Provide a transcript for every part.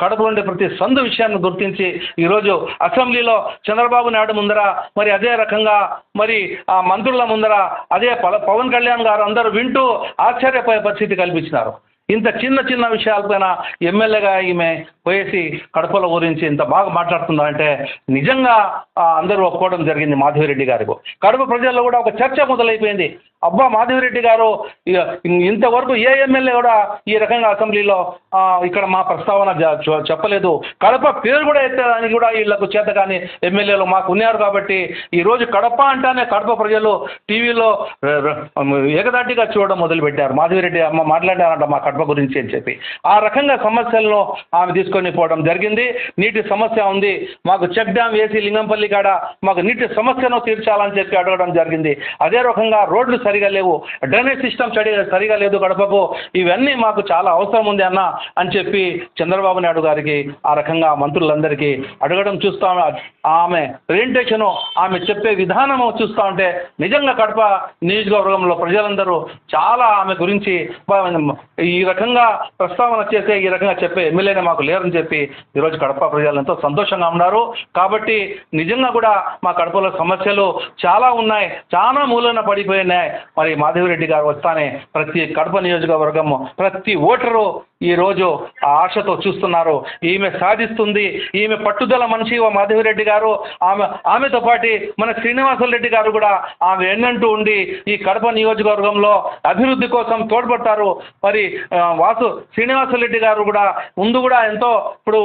కడపలో ఉండే ప్రతి సందు విషయాన్ని గుర్తించి ఈరోజు అసెంబ్లీలో చంద్రబాబు నాయుడు ముందర మరి అదే రకంగా మరి ఆ మంత్రుల ముందర అదే పవన్ కళ్యాణ్ గారు అందరూ వింటూ ఆశ్చర్యపోయే పరిస్థితి కల్పించినారు. ఇంత చిన్న చిన్న విషయాలపైన ఎమ్మెల్యేగా ఈమె పోయేసి కడపల గురించి ఇంత బాగా మాట్లాడుతుందంటే నిజంగా అందరూ ఒప్పుకోవడం జరిగింది మాధవిరెడ్డి గారికి. కడప ప్రజల్లో కూడా ఒక చర్చ మొదలైపోయింది. అబ్బా, మాధవిరెడ్డి గారు ఇంతవరకు ఏ ఎమ్మెల్యే కూడా ఈ రకంగా అసెంబ్లీలో ఇక్కడ మా ప్రస్తావన చెప్పలేదు, కడప పేరు కూడా ఎత్తడానికి కూడా వీళ్లకు చేత కానీ ఎమ్మెల్యేలు మాకు ఉన్నారు. కాబట్టి ఈరోజు కడప అంటానే కడప ప్రజలు టీవీలో ఏకదాటిగా చూడడం మొదలుపెట్టారు. మాధవిరెడ్డి అమ్మ మాట్లాడారంట మా కడప గురించి అని చెప్పి. ఆ రకంగా సమస్యలను ఆమె తీసుకొని పోవడం జరిగింది. నీటి సమస్య ఉంది, మాకు చెక్ డ్యామ్ వేసి లింగంపల్లి కాడ మాకు నీటి సమస్యను తీర్చాలని చెప్పి అడగడం జరిగింది. అదే రకంగా రోడ్లు సరిగా లేవు, డ్రైనేజ్ సిస్టమ్ సరిగా లేదు కడపకు, ఇవన్నీ మాకు చాలా అవసరం ఉంది అన్న అని చెప్పి చంద్రబాబు నాయుడు గారికి ఆ రకంగా మంత్రులందరికీ అడగడం చూస్తా. ఆమె ప్రెజెంటేషను, ఆమె చెప్పే విధానము చూస్తూ ఉంటే నిజంగా కడప నియోజకవర్గంలో ప్రజలందరూ చాలా ఆమె గురించి ఈ రకంగా ప్రస్తావన చేసే ఈ రకంగా చెప్పే ఎమ్మెల్యేనే మాకు లేరని చెప్పి ఈరోజు కడప ప్రజలు ఎంతో సంతోషంగా ఉన్నారు. కాబట్టి నిజంగా కూడా మా కడపలో సమస్యలు చాలా ఉన్నాయి, చాలా మూలన పడిపోయినాయి. మరి మాధవిరెడ్డి గారు వస్తానే ప్రతి కడప నియోజకవర్గము ప్రతి ఓటరు ఈరోజు ఆ ఆశతో చూస్తున్నారు. ఈమె సాధిస్తుంది, ఈమె పట్టుదల మనిషి మాధవిరెడ్డి గారు. ఆమెతో పాటు మన శ్రీనివాసరెడ్డి గారు కూడా ఆమె ఎన్నంటూ ఉండి ఈ కడప నియోజకవర్గంలో అభివృద్ధి కోసం తోడ్పడతారు. మరి శ్రీనివాసరెడ్డి గారు కూడా ముందు కూడా ఎంతో ఇప్పుడు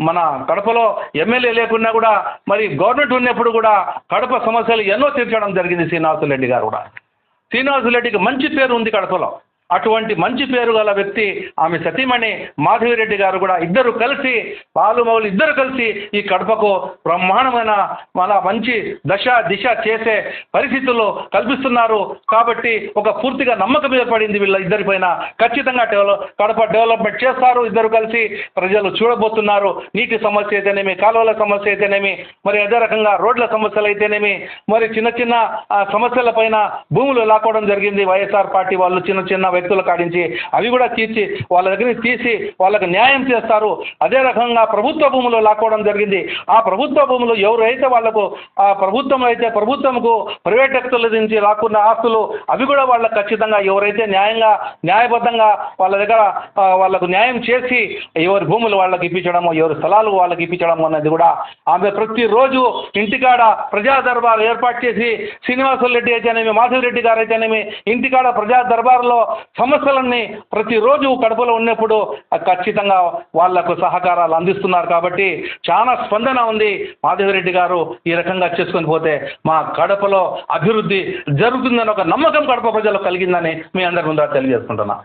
మన కడపలో ఎమ్మెల్యే లేకున్నా కూడా మరి గవర్నమెంట్ ఉన్నప్పుడు కూడా కడప సమస్యలు ఎన్నో తీర్చడం జరిగింది శ్రీనివాసరెడ్డి గారు కూడా. శ్రీనివాసరెడ్డికి మంచి పేరు ఉంది కడపలో. అటువంటి మంచి పేరు గల వ్యక్తి ఆమె సతీమణి మాధవిరెడ్డి గారు కూడా ఇద్దరు కలిసి బాలుమౌలు ఇద్దరు కలిసి ఈ కడపకు బ్రహ్మాండమైన మన మంచి దిశ చేసే పరిస్థితుల్లో కల్పిస్తున్నారు. కాబట్టి ఒక పూర్తిగా నమ్మకం ఏర్పడింది వీళ్ళ ఇద్దరి పైన. ఖచ్చితంగా కడప డెవలప్మెంట్ చేస్తారు ఇద్దరు కలిసి. ప్రజలు చూడబోతున్నారు. నీటి సమస్య అయితేనేమి, కాలువల సమస్య అయితేనేమి, మరి అదే రకంగా రోడ్ల సమస్యలు అయితేనేమి, మరి చిన్న చిన్న సమస్యల పైన భూములు లాక్కోవడం జరిగింది వైఎస్ఆర్ పార్టీ వాళ్ళు చిన్న చిన్న వ్యక్తుల కాడించి, అవి కూడా తీర్చి వాళ్ళ దగ్గర తీసి వాళ్ళకి న్యాయం చేస్తారు. అదే రకంగా ప్రభుత్వ భూములు లాక్కోవడం జరిగింది. ఆ ప్రభుత్వ భూములు ఎవరైతే వాళ్లకు ఆ ప్రభుత్వం అయితే ప్రభుత్వంకు ప్రైవేట్ వ్యక్తుల నుంచి లాక్కున్న ఆస్తులు అవి కూడా వాళ్ళకి ఖచ్చితంగా ఎవరైతే న్యాయబద్ధంగా వాళ్ళ దగ్గర వాళ్ళకు న్యాయం చేసి ఎవరి భూములు వాళ్ళకి ఇప్పించడము, ఎవరి స్థలాలు వాళ్ళకి ఇప్పించడం అన్నది కూడా ఆమె ప్రతిరోజు ఇంటికాడ ప్రజా దర్బార్ ఏర్పాటు చేసి శ్రీనివాసరెడ్డి అయితేనేమి, మాధవిరెడ్డి గారు అయితేనేమి ఇంటికాడ ప్రజా దర్బార్లో సమస్యలన్నీ ప్రతిరోజు కడపలో ఉన్నప్పుడు ఖచ్చితంగా వాళ్లకు సహకారాలు అందిస్తున్నారు. కాబట్టి చాలా స్పందన ఉంది. మాధవిరెడ్డి గారు ఈ రకంగా చేసుకొని పోతే మా కడపలో అభివృద్ధి జరుగుతుందని ఒక నమ్మకం కడప ప్రజలకు కలిగిందని మీ అందరి ముందు తెలియజేసుకుంటున్నా.